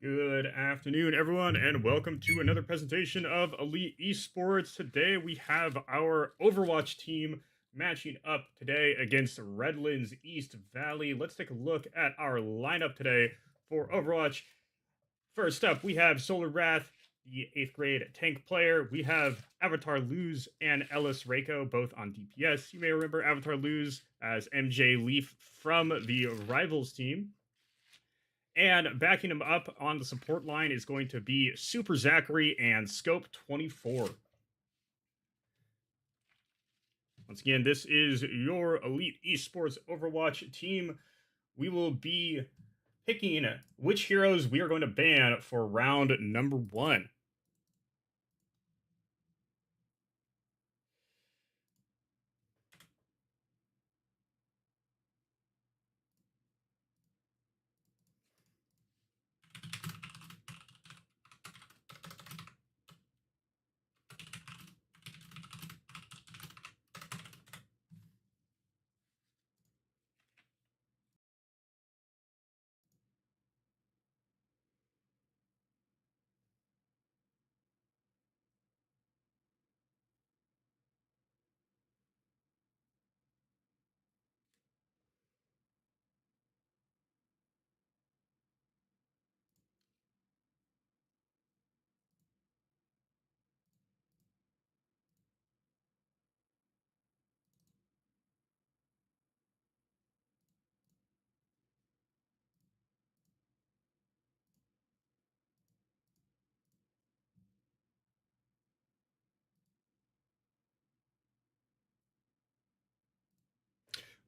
Good afternoon, everyone, and welcome to another presentation of Elite Esports. Today, we have our Overwatch team matching up today against Redlands East Valley. Let's take a look at our lineup today for Overwatch. First up, we have Solar Wrath, the 8th grade tank player. We have Avatar Luz and Ellis Reiko, both on DPS. You may remember Avatar Luz as MJ Leaf from the Rivals team. And backing him up on the support line is going to be Super Zachary and Scope 24. Once again, this is your Elite Esports Overwatch team. We will be picking which heroes we are going to ban for round number 1.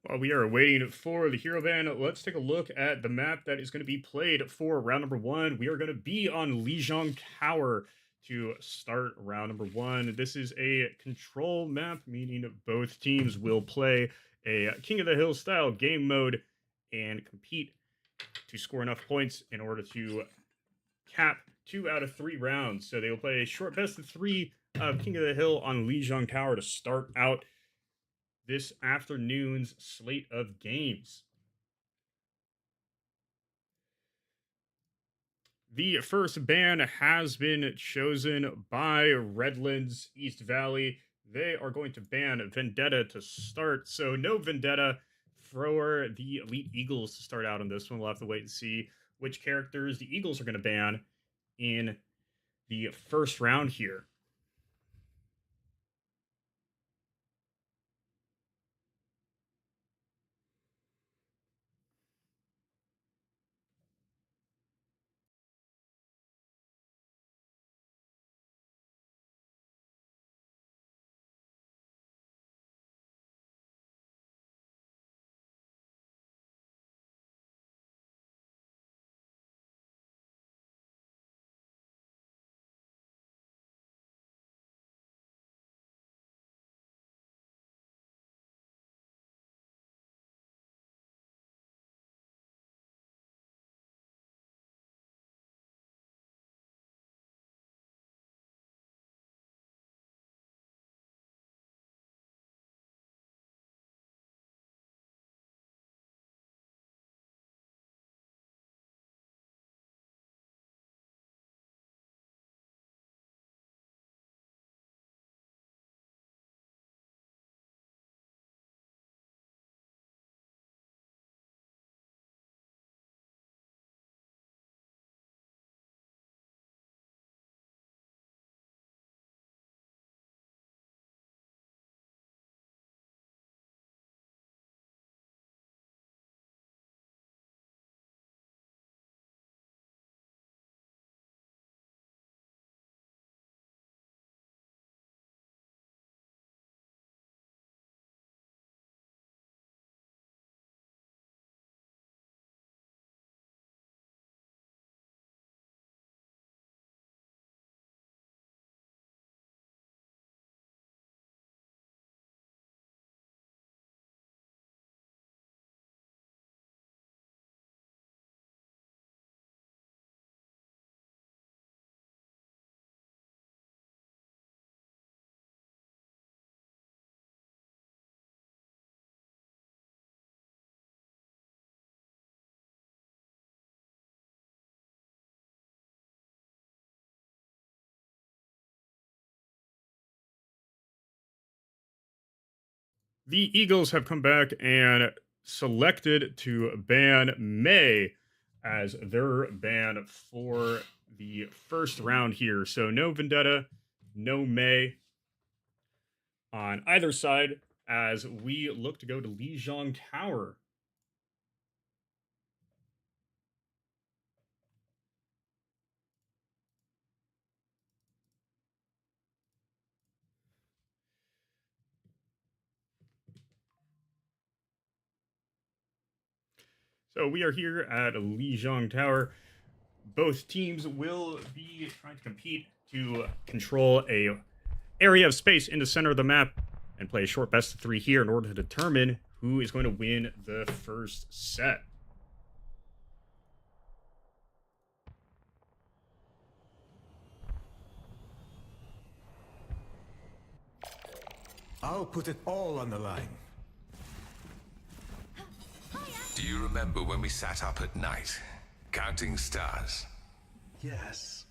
While we are waiting for the hero ban, let's take a look at the map that is going to be played for round number 1. We are going to be on Lijiang Tower to start round number 1. This is a control map, meaning both teams will play a King of the Hill style game mode and compete to score enough points in order to cap 2 out of 3 rounds. So they will play a short best of 3 of King of the Hill on Lijiang Tower to start out this afternoon's slate of games. The first ban has been chosen by Redlands East Valley. They are going to ban Vendetta to start. So, no Vendetta for the Elite Eagles to start out on this one. We'll have to wait and see which characters the Eagles are going to ban in the first round here. The Eagles have come back and selected to ban May as their ban for the first round here. So no Vendetta, no May on either side as we look to go to Lijiang Tower. So we are here at Lijiang Tower. Both teams will be trying to compete to control a area of space in the center of the map and play a short best of 3 here in order to determine who is going to win the first set. I'll put it all on the line. Do you remember when we sat up at night, counting stars? Yes.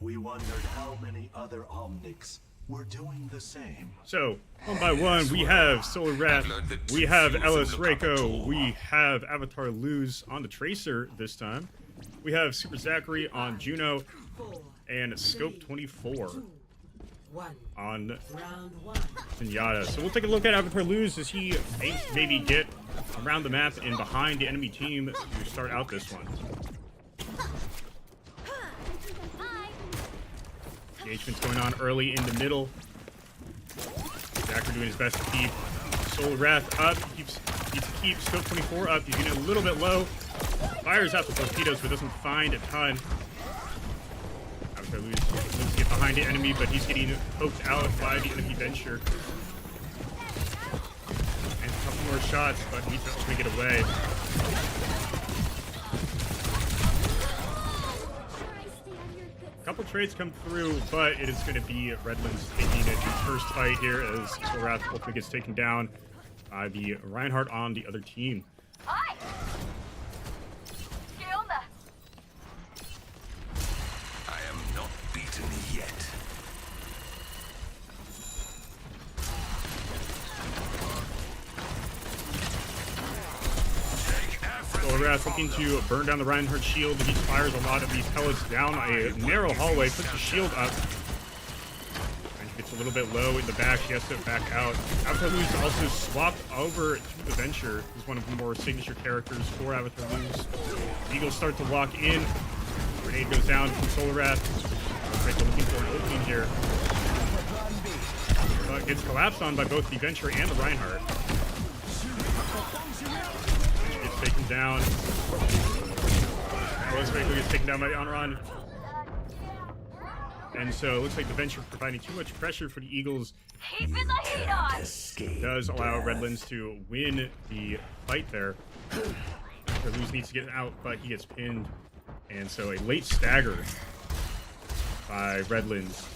We wondered how many other Omnics were doing the same. So, one by one, we have Solar Wrath, we have Ellis Reiko, we have Avatar Luz on the Tracer this time. We have Super Zachary on Juno, and Scope 24 on Zenyatta. So we'll take a look at Avatar Luz as he aims to maybe get around the map and behind the enemy team to start out this one. Engagement's going on early in the middle. Zachary doing his best to keep Solar Wrath up. He needs to keep Scope 24 up. He's getting a little bit low. Fires out the torpedoes, but doesn't find a ton. Avatar Luz needs to get behind the enemy, but he's getting poked out by the enemy Venture. And a couple more shots, but needs to ultimately get away. Couple trades come through, but it is going to be Redlands taking it in first fight here as Sorath hopefully gets taken down by the Reinhardt on the other team. I am not beaten yet. Sorath looking to burn down the Reinhardt shield. He fires a lot of these pellets down a narrow hallway, puts the shield up. And gets a little bit low in the back. She has to back out. Avatar Luz also swapped over to the Venture. He's one of the more signature characters for Avatar Luz. Eagles start to walk in. Grenade goes down from Solar Wrath. Looking for an opening here. But gets collapsed on by both the Venture and the Reinhardt. Taken down. Ellis Reiko gets taken down by Onron. And so it looks like the Venture providing too much pressure for the Eagles. Keeping the heat on. Does allow Redlands to win the fight there. Luz needs to get out, but he gets pinned. And so a late stagger by Redlands.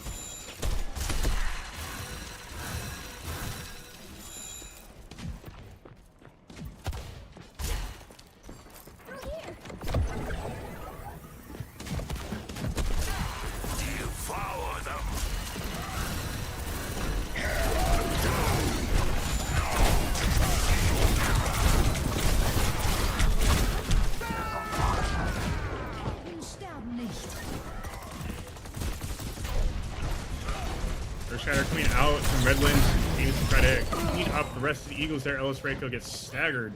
Shatter coming out from Redlands. Aims to try to clean up the rest of the Eagles there. Ellis Reiko gets staggered.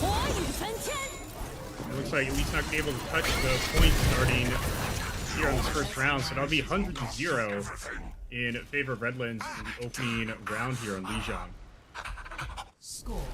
It looks like at least not going to be able to touch the points starting here in this first round. So that'll be 100-0 in favor of Redlands in the opening round here on Lijiang. Score.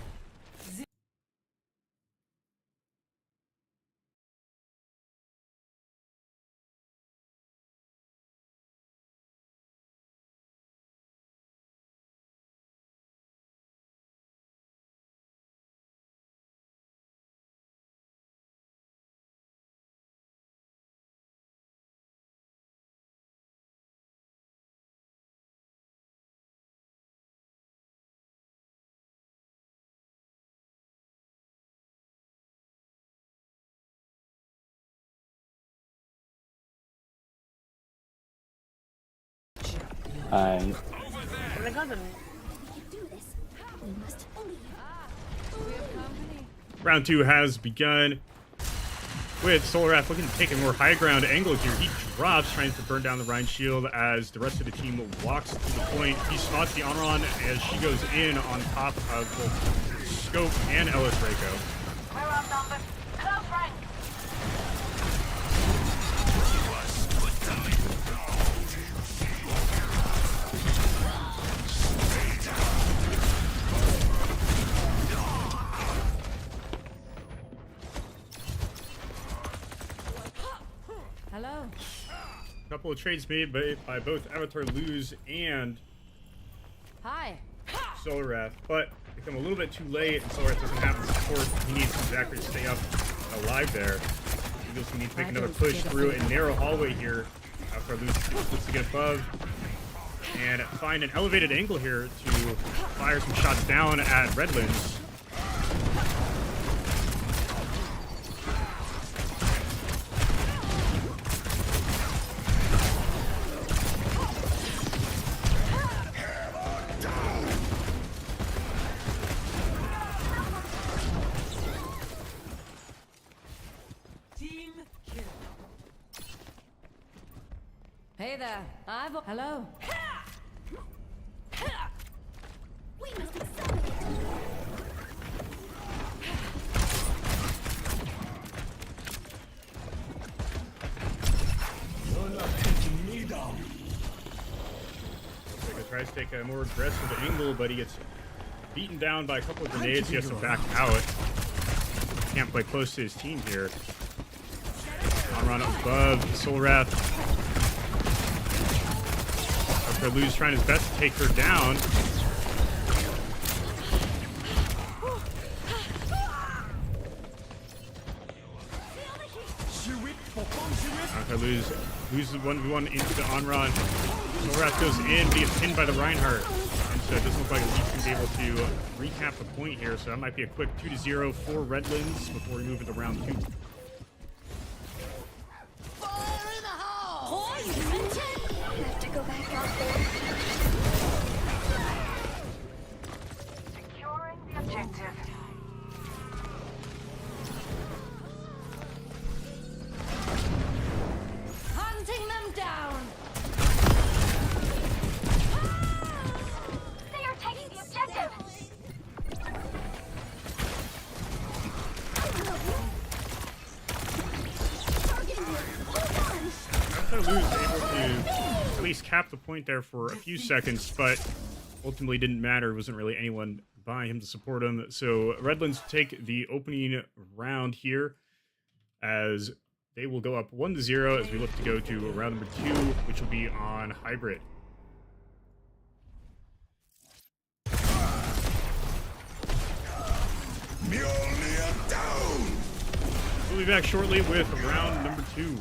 I'm Round 2 has begun with Solarwrath looking to take a more high ground angle here. He drops, trying to burn down the Rhine shield as the rest of the team walks to the point. He spots the Onron as she goes in on top of both Scope and Ellis Reiko. Hello. A couple of trades made by both Avatar Luz and Hi. Solarwrath, but they come a little bit too late, and Solarwrath doesn't have the support he needs exactly to stay up alive there. Eagles need to make another push through a narrow hallway here. Avatar Luz looks to get above and find an elevated angle here to fire some shots down at Redlands. Hey there. Hello. We must accelerate. You're not taking me down. Looks like he tries to take a more aggressive angle, but he gets beaten down by a couple of grenades. He has to back out. Can't play close to his team here. Run above Solarwrath. Luz trying his best to take her down. Luz loses 1v1 into the Onron. Solarwrath goes in, but he gets pinned by the Reinhardt. And so it doesn't look like Elite's going to be able to recap the point here. So that might be a quick 2-0 for Redlands before we move into round 2. Have to go back out there. Securing the objective. Hunting them down. They are taking the objective. Luz able to at least cap the point there for a few seconds, but ultimately didn't matter. There wasn't really anyone by him to support him. So Redlands take the opening round here as they will go up 1-0 as we look to go to round number 2, which will be on Hybrid. Mjolnir down! We'll be back shortly with round number 2.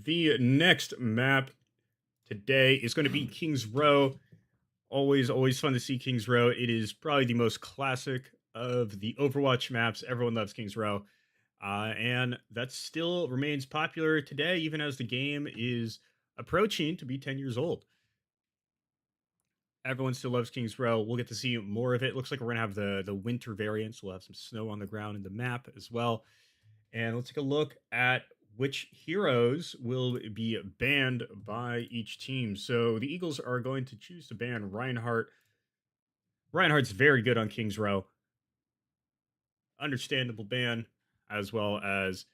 the next map today is going to be King's Row. Always fun to see King's Row. It is probably the most classic of the Overwatch maps. Everyone loves King's Row. And that still remains popular today, even as the game is approaching to be 10 years old. Everyone still loves King's Row. We'll get to see more of it. Looks like we're going to have the winter variants. We'll have some snow on the ground in the map as well. And let's take a look at which heroes will be banned by each team. So the Eagles are going to choose to ban Reinhardt. Reinhardt's very good on King's Row. Understandable ban, as well as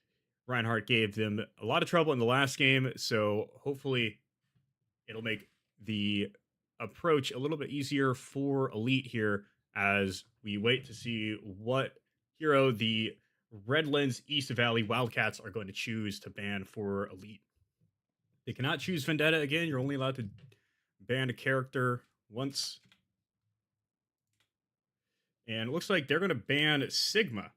Reinhardt gave them a lot of trouble in the last game. So hopefully it'll make the approach a little bit easier for Elite here as we wait to see what hero the Redlands East Valley Wildcats are going to choose to ban for Elite. They cannot choose Vendetta again. You're only allowed to ban a character once. And it looks like they're going to ban Sigma.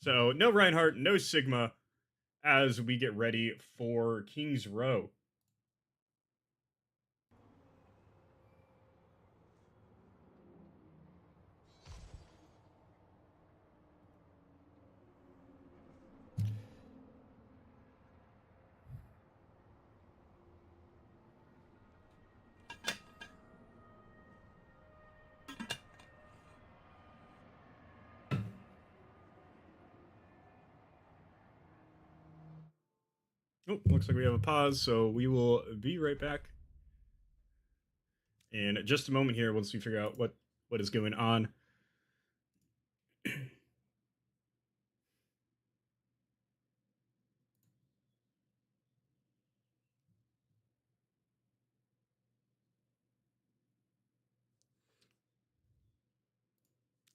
So no Reinhardt, no Sigma as we get ready for King's Row. Oh, looks like we have a pause, so we will be right back in just a moment here once we figure out what is going on.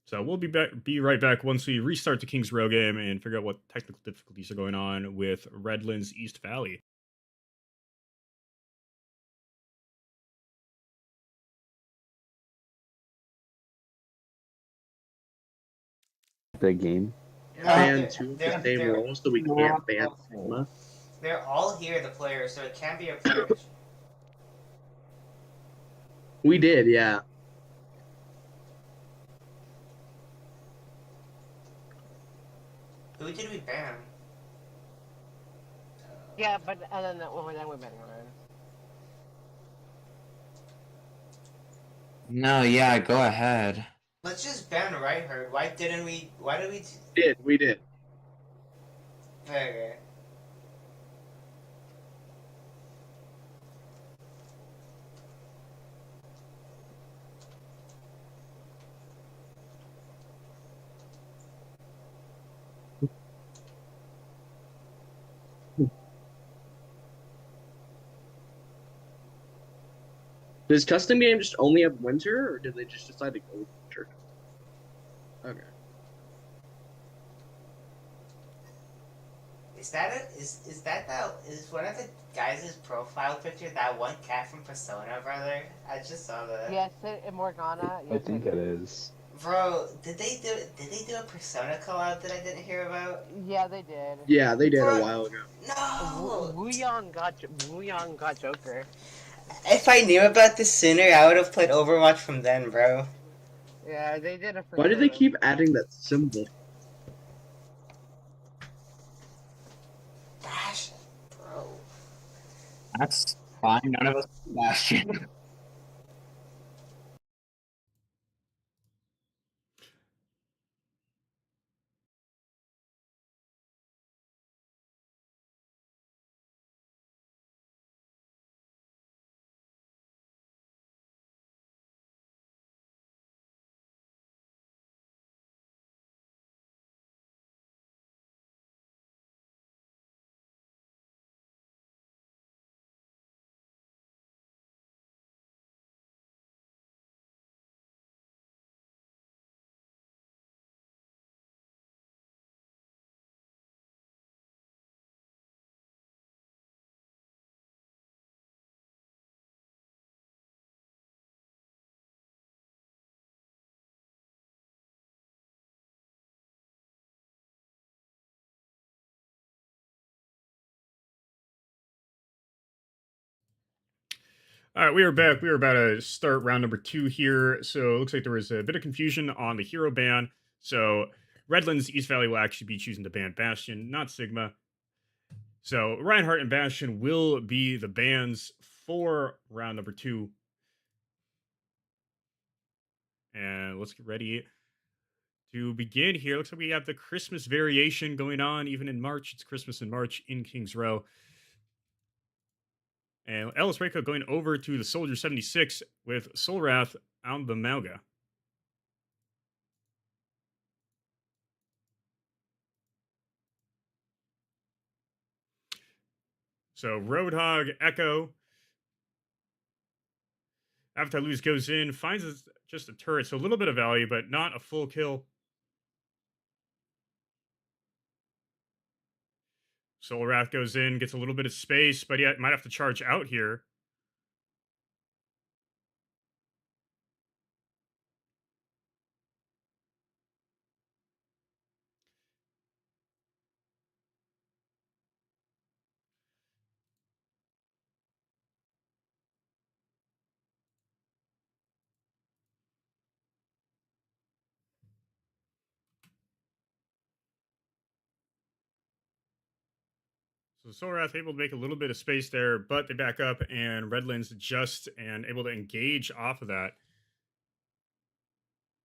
So we'll be right back once we restart the King's Row game and figure out what technical difficulties are going on with Redlands East Valley. The game. No, Ban two of the same roles, so we can't ban Sigma. They're all here, the players, so it can't be a player issue. We did, yeah. Who did we ban? Yeah, but then we ban Ryan. No, yeah, go ahead. Let's just ban Reinhardt. Why did we? We did. Okay. Does custom game just only have winter, or did they just decide to go with winter? Okay. Is one of the guys' profile picture that one cat from Persona, brother? I just saw that. Yes, in Morgana. Yes, I think it is. Bro, did they do a Persona collab that I didn't hear about? Yeah, they did. Yeah, they did a while ago. No. Wooyoung got Joker. If I knew about this sooner, I would have played Overwatch from then, bro. Yeah, they did a. Why do they keep adding that symbol? Gosh, bro. That's fine. None of us Bastion. All right, we are back. We are about to start round number 2 here. So it looks like there was a bit of confusion on the hero ban. So Redlands East Valley will actually be choosing to ban Bastion, not Sigma. So Reinhardt and Bastion will be the bans for round number 2. And let's get ready to begin here. Looks like we have the Christmas variation going on even in March. It's Christmas in March in Kings Row. And Ellis Reiko going over to the Soldier 76 with Soulwrath on the Mauga. So Roadhog, Echo. Avatar Lose goes in, finds just a turret, so a little bit of value, but not a full kill. Soulwrath goes in, gets a little bit of space, but he might have to charge out here. So Soulwrath able to make a little bit of space there, but they back up, and Redlands just and able to engage off of that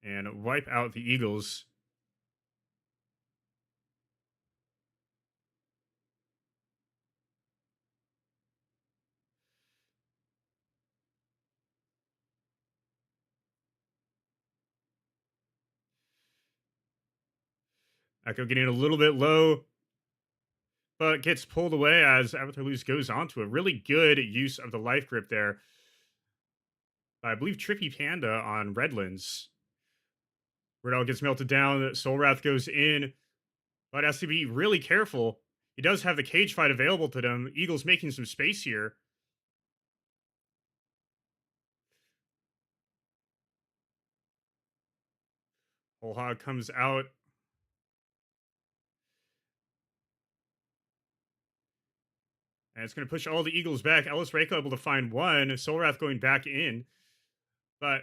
and wipe out the Eagles. Echo getting a little bit low, but gets pulled away as Avatar Lose goes onto a really good use of the life grip there. I believe Trippy Panda on Redlands. Riddle gets melted down. Soulwrath goes in, but has to be really careful. He does have the cage fight available to them. Eagles making some space here. Whole Hog comes out. And it's going to push all the Eagles back. Ellis Reiko able to find one. Soulwrath going back in. But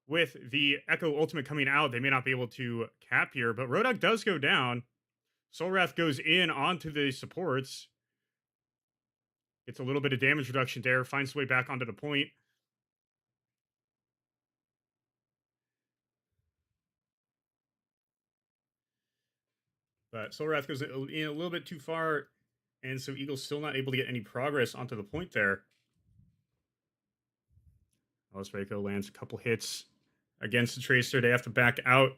with the Echo Ultimate coming out, they may not be able to cap here. But Roadhog does go down. Soulwrath goes in onto the supports. Gets a little bit of damage reduction there. Finds his way back onto the point. But Soulwrath goes in a little bit too far. And so Eagles still not able to get any progress onto the point there. Ellis Reiko lands a couple hits against the Tracer. They have to back out.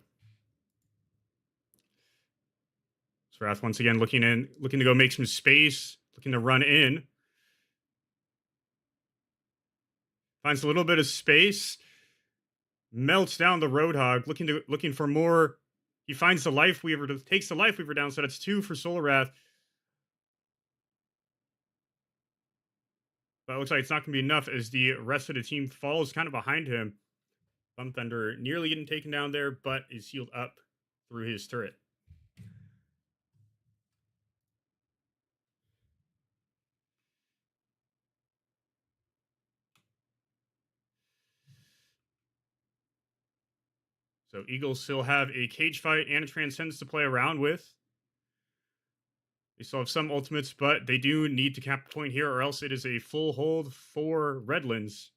Soulwrath once again looking to go make some space, looking to run in. Finds a little bit of space. Melts down the Roadhog, looking for more. He finds the Life Weaver, takes the Life Weaver down, so that's 2 for Soulwrath. But it looks like it's not going to be enough as the rest of the team falls kind of behind him. Thumb Thunder nearly getting taken down there, but is healed up through his turret. So Eagles still have a cage fight and a Transcendence to play around with. They still have some ultimates, but they do need to cap the point here, or else it is a full hold for Redlands.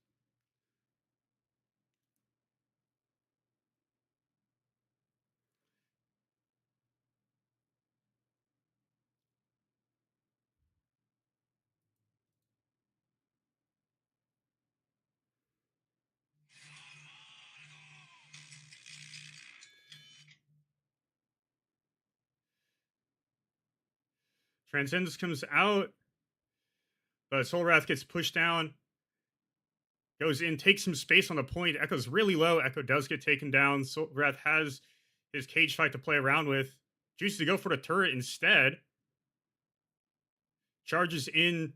Transcendence comes out, but Soulwrath gets pushed down. Goes in, takes some space on the point. Echo's really low. Echo does get taken down. Soulwrath has his cage fight to play around with. Chooses to go for the turret instead. Charges in.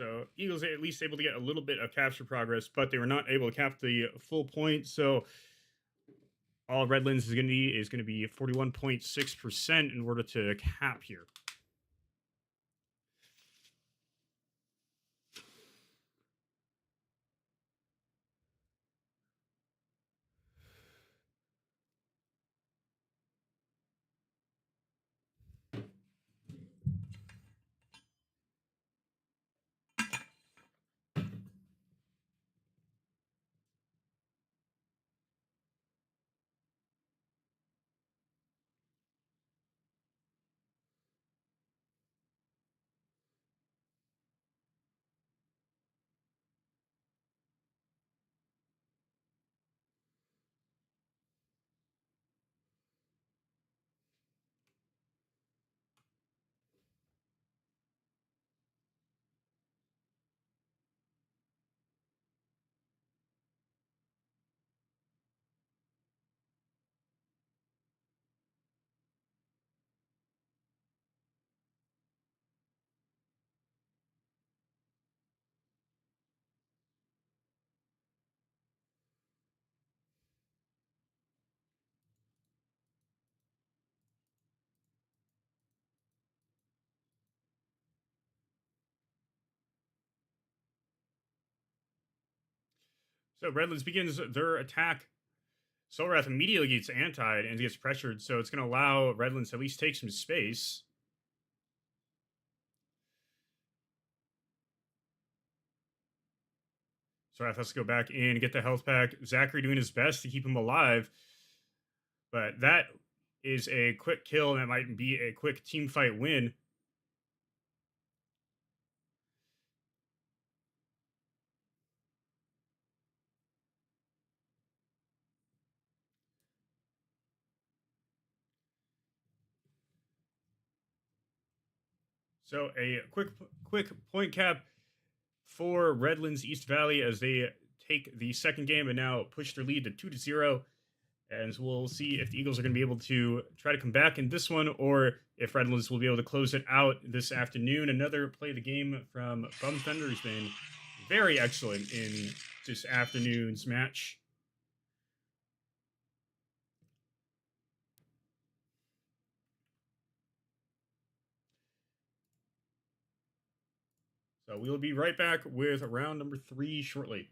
So Eagles at least able to get a little bit of capture progress, but they were not able to cap the full point. So all Redlands is going to need is going to be 41.6% in order to cap here. So Redlands begins their attack. Soulwrath immediately gets antied and gets pressured, so it's going to allow Redlands to at least take some space. Soulwrath has to go back in, get the health pack. Zachary doing his best to keep him alive, but that is a quick kill, and that might be a quick team fight win. So a quick point cap for Redlands East Valley as they take the second game and now push their lead to 2-0. And we'll see if the Eagles are going to be able to try to come back in this one, or if Redlands will be able to close it out this afternoon. Another play of the game from Bum Thunder has been very excellent in this afternoon's match. So we'll be right back with round number 3 shortly.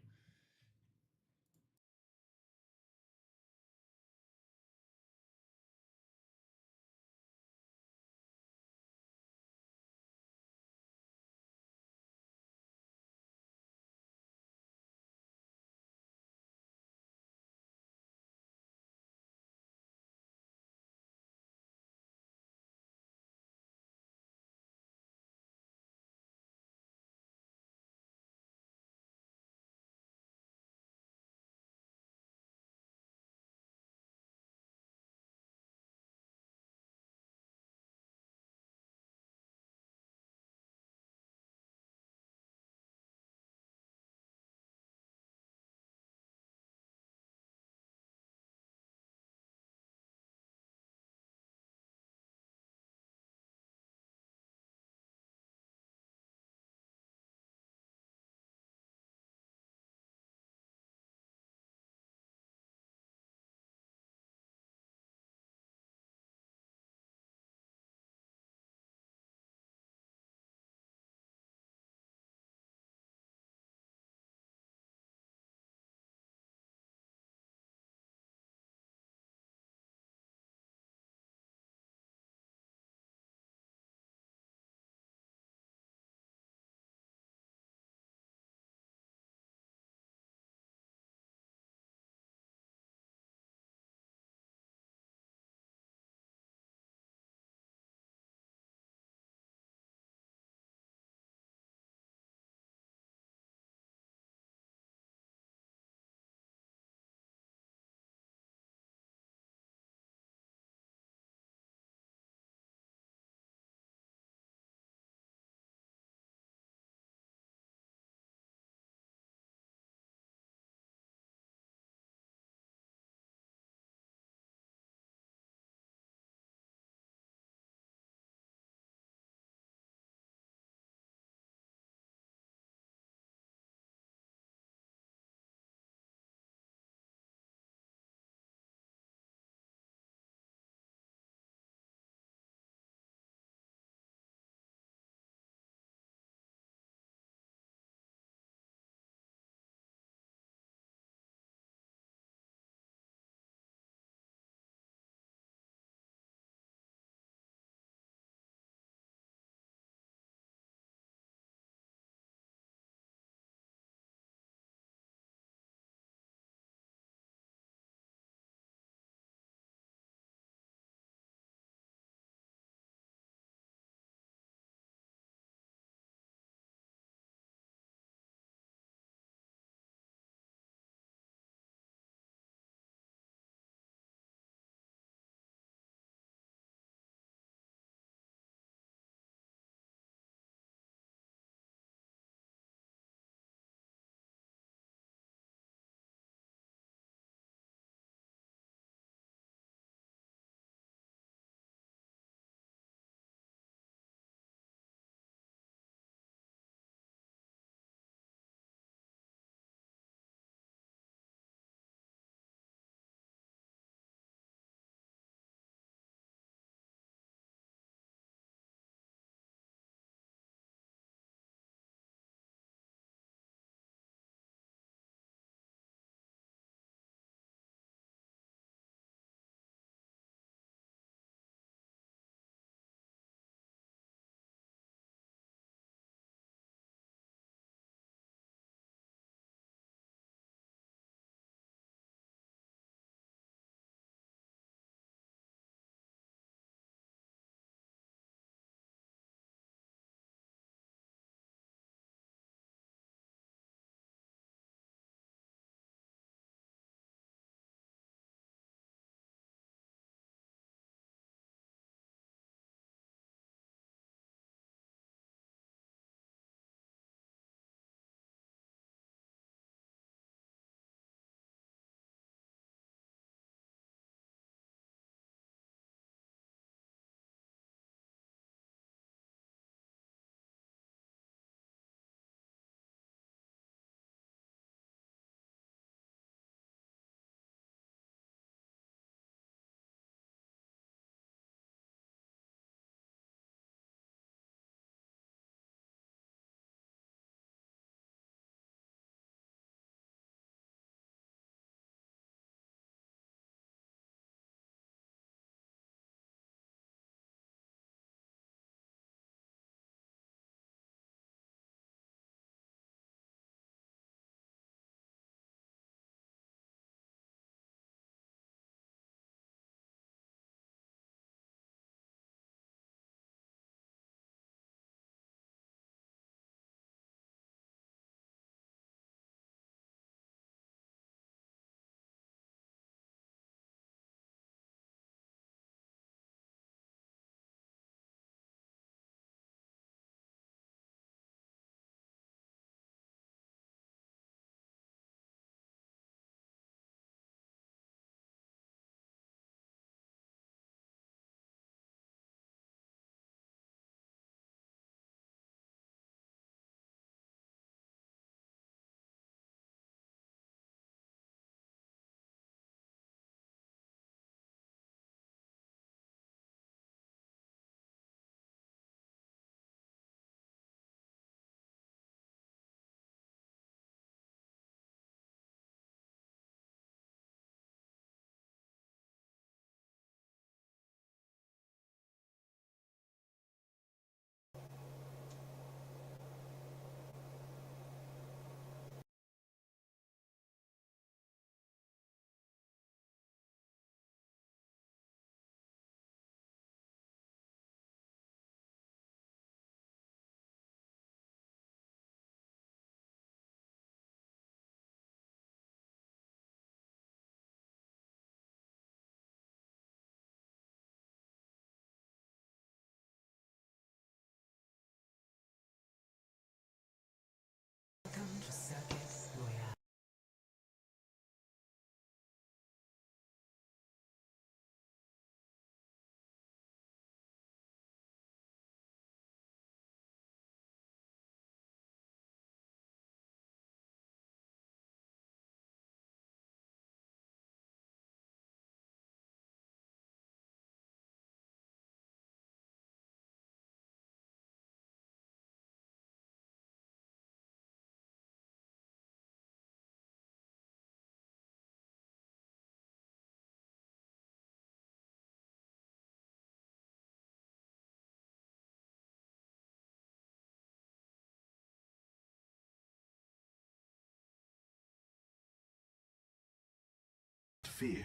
fear,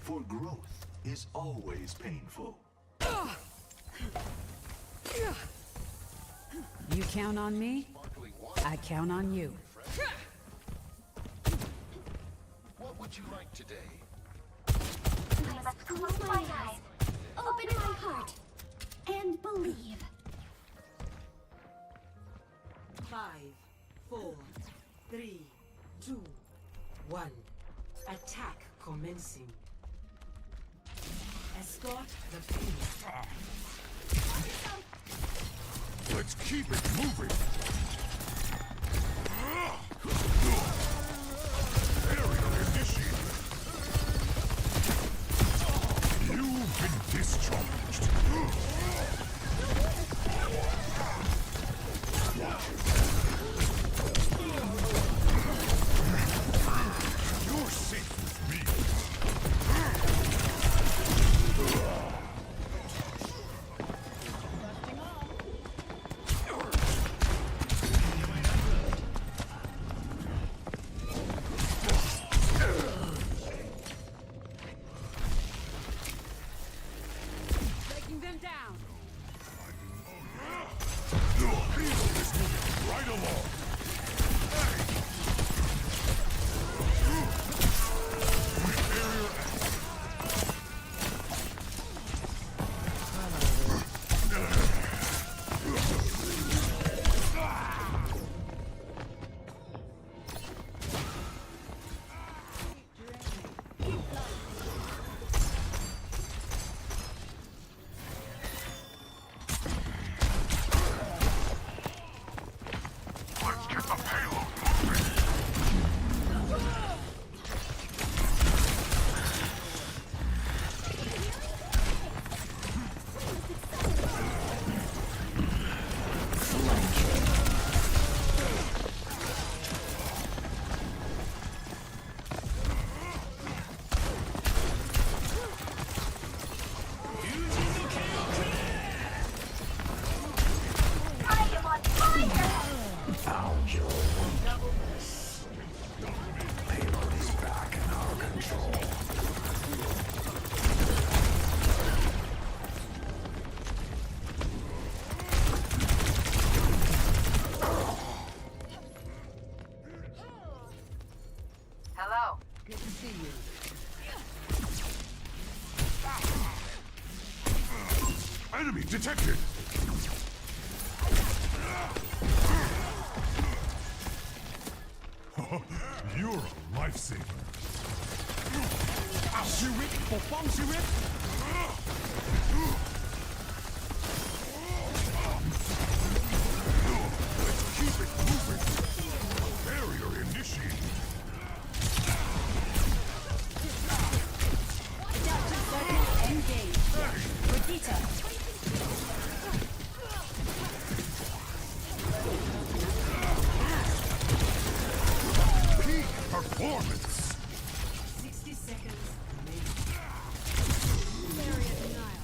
for growth is always painful. You count on me, I count on you. What would you like today? I must close my eyes, open my heart, and believe. 5, 4, 3, 2, 1. Attack commencing. Escort the payload. Let's keep it moving! Barrier initiated! You've been discharged! You're safe with me! Taking them down. Your payload is moving right along! Barrier Let's get the payload moving! I am on fire! Found your weakness. Payload is back in our control. Hello. Good to see you. Enemy detected! You're a lifesaver. Let's keep it moving. Barrier initiated. Engage. Brigitte. Peak performance. 60 seconds. Barrier denial.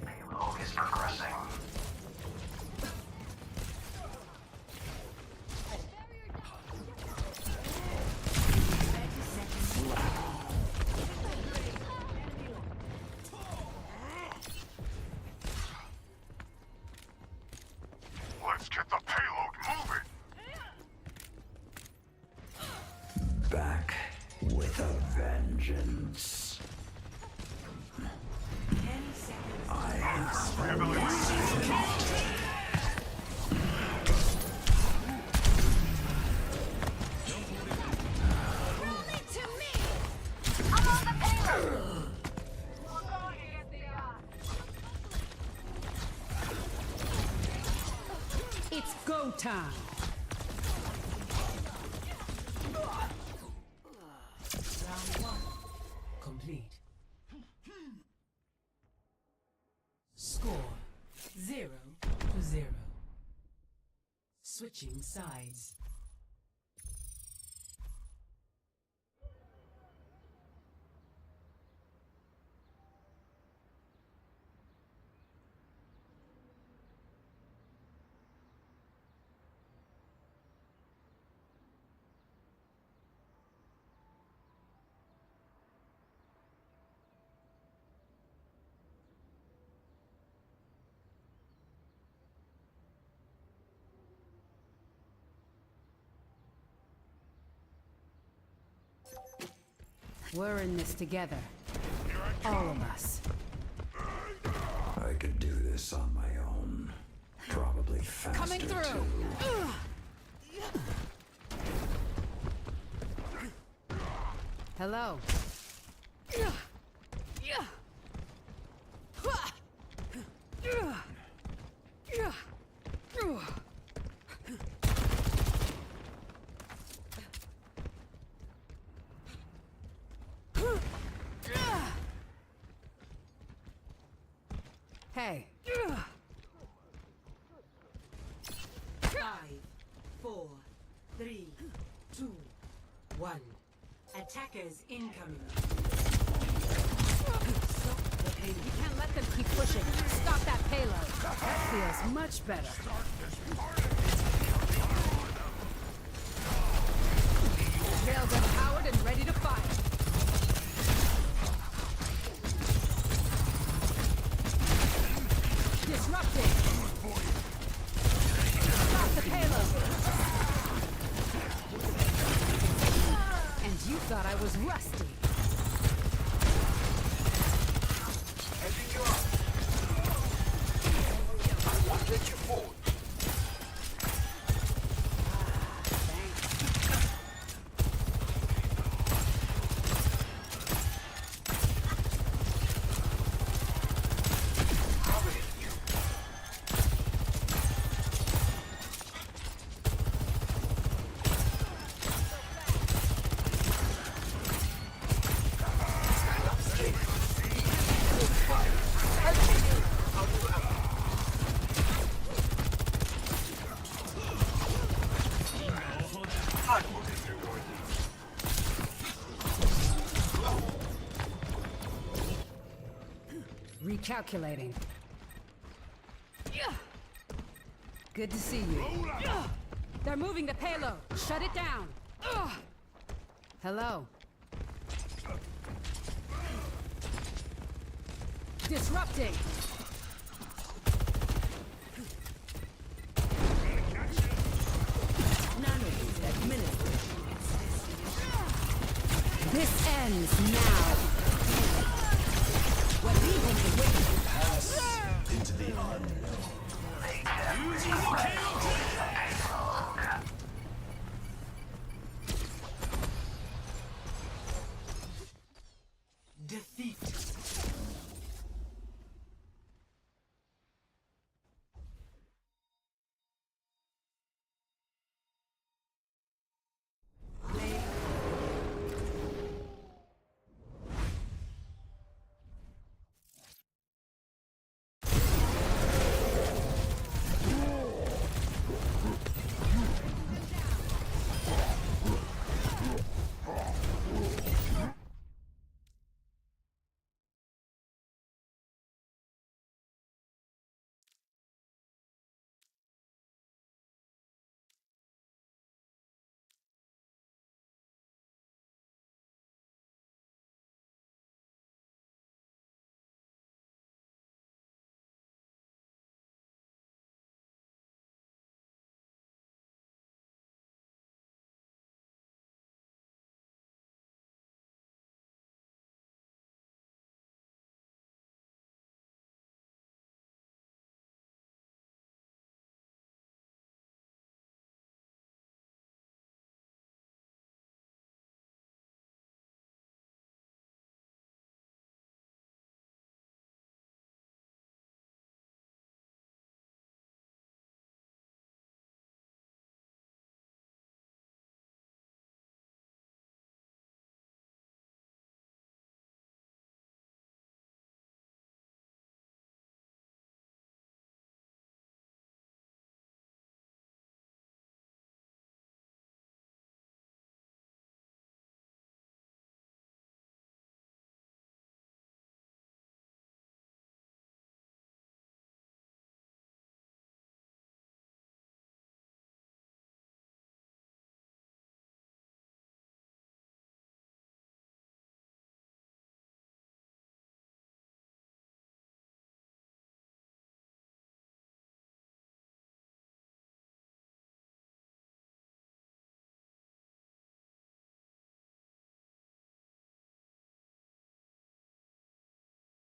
Payload is progressing. Let's get the payload moving. Back with a vengeance. 10 seconds. I have To me! I'm on the payload! It's go time. Round 1. Complete. Score 0-0. Switching sides. We're in this together. All of us. I could do this on my own. Probably faster Coming through. too. Hello. Hey. 5, 4, 3, 2, 1. Attackers incoming. Stop the pain. You can't let them keep pushing. Stop that payload. That feels much better. Railgun powered and ready to fire. Disrupting. Stop the payload. And you thought I was rusty. I won't let you fall. Recalculating. Good to see you. They're moving the payload. Shut it down. Hello. Disrupting. This ends now. What evil is waiting? Pass into the unknown.